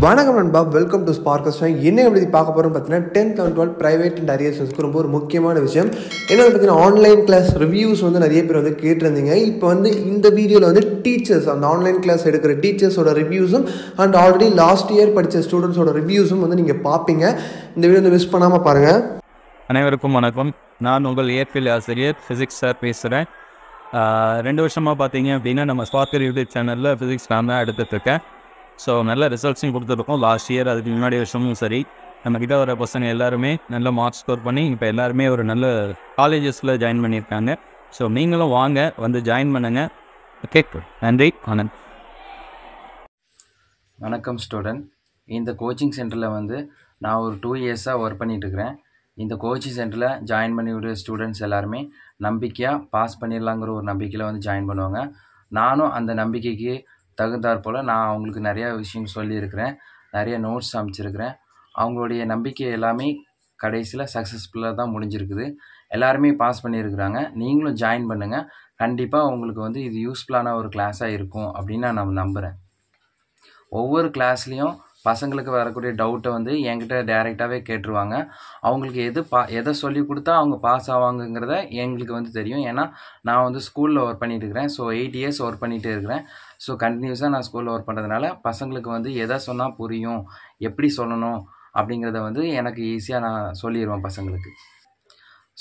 வணக்கம் நண்பா, welcome to ஸ்பார்க்கஸ். என்ன எப்படி பார்க்க போகிறோம் பார்த்தீங்கன்னா 10th and 12th private and அரியர்ஸ்க்கு ரொம்ப ஒரு முக்கியமான விஷயம். என்ன பார்த்தீங்கன்னா ஆன்லைன் கிளாஸ் ரிவ்யூஸ் நிறைய பேர் கேட்டிருந்தீங்க. இப்போ இந்த வீடியோவில் டீச்சர்ஸ், அந்த ஆன்லைன் கிளாஸ் எடுக்கிற டீச்சர்ஸோட ரிவ்யூஸும் அண்ட் ஆல்ரெடி லாஸ்ட் இயர் படித்த ஸ்டூடெண்ட்ஸோட ரிவ்யூஸும் நீங்கள் பார்ப்பீங்க. இந்த வீடியோ மிஸ் பண்ணாமல் பாருங்கள். அனைவருக்கும் வணக்கம். நான் உங்கள் இயற்பியல் ஆசிரியர் ஃபிசிக்ஸ் சார் பேசுகிறேன். 2 வருஷமாக பார்த்தீங்க அப்படின்னா நம்ம ஸ்பார்க்கர் யூடியூப் சேனலில் ஃபிசிக்ஸ் நான் தான் எடுத்துகிட்ருக்கேன். ஸோ நல்ல ரிசல்ட்ஸும் கொடுத்துருக்கோம். லாஸ்ட் இயர் அதுக்கு முன்னாடி வருஷமும் சரி, நம்மக்கிட்ட வர பசங்க எல்லாருமே நல்ல மார்க்ஸ் ஸ்கோர் பண்ணி இப்போ எல்லாருமே ஒரு நல்ல காலேஜஸில் ஜாயின் பண்ணியிருக்காங்க. ஸோ நீங்களும் வாங்க, வந்து ஜாயின் பண்ணுங்கள். ஓகே, நன்றி, ஆனந்த். வணக்கம் ஸ்டூடெண்ட். இந்த கோச்சிங் சென்டரில் நான் ஒரு 2 இயர்ஸாக ஒர்க் பண்ணிகிட்ருக்கிறேன். இந்த கோச்சிங் சென்டரில் ஜாயின் பண்ணி விடுற ஸ்டூடெண்ட்ஸ் எல்லாருமே நம்பிக்கையாக பாஸ் பண்ணிடலாங்கிற ஒரு நம்பிக்கையில் ஜாயின் பண்ணுவாங்க. நானும் அந்த நம்பிக்கைக்கு தகுந்தாற் போல் நான் அவங்களுக்கு நிறையா விஷயம் சொல்லியிருக்கிறேன், நிறைய நோட்ஸ் அமைச்சிருக்கிறேன். அவங்களுடைய நம்பிக்கை எல்லாமே கடைசியில் சக்ஸஸ்ஃபுல்லாக தான் முடிஞ்சிருக்குது. எல்லாருமே பாஸ் பண்ணியிருக்கிறாங்க. நீங்களும் ஜாயின் பண்ணுங்கள். கண்டிப்பாக உங்களுக்கு இது யூஸ்ஃபுல்லான ஒரு கிளாஸாக இருக்கும் அப்படின்னு நான் நம்புகிறேன். ஒவ்வொரு கிளாஸ்லேயும் பசங்களுக்கு வரக்கூடிய டவுட்டை என்கிட்ட டைரெக்டாகவே கேட்டுருவாங்க. அவங்களுக்கு எதை சொல்லி கொடுத்தா அவங்க பாஸ் ஆவாங்கங்கிறத எங்களுக்கு தெரியும். ஏன்னா நான் ஸ்கூலில் ஒர்க் பண்ணிட்டு இருக்கிறேன். ஸோ 8 இயர்ஸ் ஒர்க் பண்ணிகிட்டே இருக்கிறேன். ஸோ கண்டினியூஸாக நான் ஸ்கூலில் ஒர்க் பண்ணுறதுனால பசங்களுக்கு எதை சொன்னால் புரியும், எப்படி சொல்லணும் அப்படிங்கிறத எனக்கு ஈஸியாக நான் சொல்லிடுவேன் பசங்களுக்கு.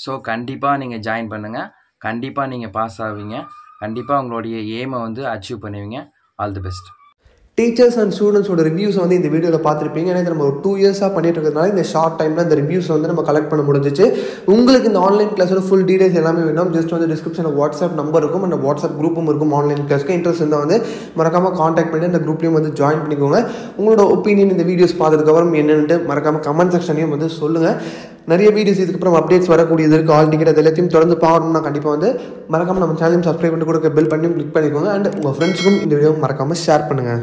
ஸோ கண்டிப்பாக நீங்கள் ஜாயின் பண்ணுங்கள். கண்டிப்பாக நீங்கள் பாஸ் ஆவீங்க. கண்டிப்பாக உங்களுடைய எய்மை அச்சீவ் பண்ணுவீங்க. All the best. Teachers and ஸ்டூடெண்ட்ஸோட ரிவ்யூஸ் இந்த வீடியோவில் பார்த்துருப்பீங்க. ஏன்னா நம்ம ஒரு 2 இயர்ஸாக பண்ணிட்டு இருக்கிறதுனால இந்த ஷார்ட் டைமில் இந்த ரிவ்யூஸ் நம்ம கலெக்ட் பண்ண முடிஞ்சிச்சு. உங்களுக்கு இந்த ஆன்லைன் கிளாஸோட ஃபுல் டீடைல்ஸ் எல்லாமே வேணும், ஜஸ்ட் டிஸ்கிரிப்ஷனில் வாட்ஸ்அப் நம்பர் இருக்கும், அந்த வாட்ஸ்அப் குரூப்பும் இருக்கும். ஆன்லைன் கிளாஸ்க்கு இன்ட்ரெஸ்ட் இருந்தால் மறக்காமல் காண்டாக்ட் பண்ணி இந்த குரூப்லேயும் ஜாயின் பண்ணிக்கோங்க. உங்களோட ஒப்பீனியன் இந்த வீடியோஸ் பார்த்ததுக்கப்புறம் என்னென்னு மறக்காமல் கமெண்ட் செக்ஷனையும் சொல்லுங்கள். நிறைய வீடியோஸ் இதுக்கப்புறம் அப்டேட்ஸ் வரக்கூடியது இருக்குது. ஆல் டிக்கெட் எல்லாத்தையும் தொடர்ந்து பார்க்கணும்னா கண்டிப்பாக மறக்காமல் நம்ம சேனலையும் சப்ஸ்கிரைப் பண்ணி கொடுக்க பெல் பண்ணியும் கிளிக் பண்ணிக்கோங்க. அண்ட் உங்கள் ஃப்ரெண்ட்ஸுக்கும் இந்த வீடியோ மறக்காமல் ஷேர் பண்ணுங்கள்.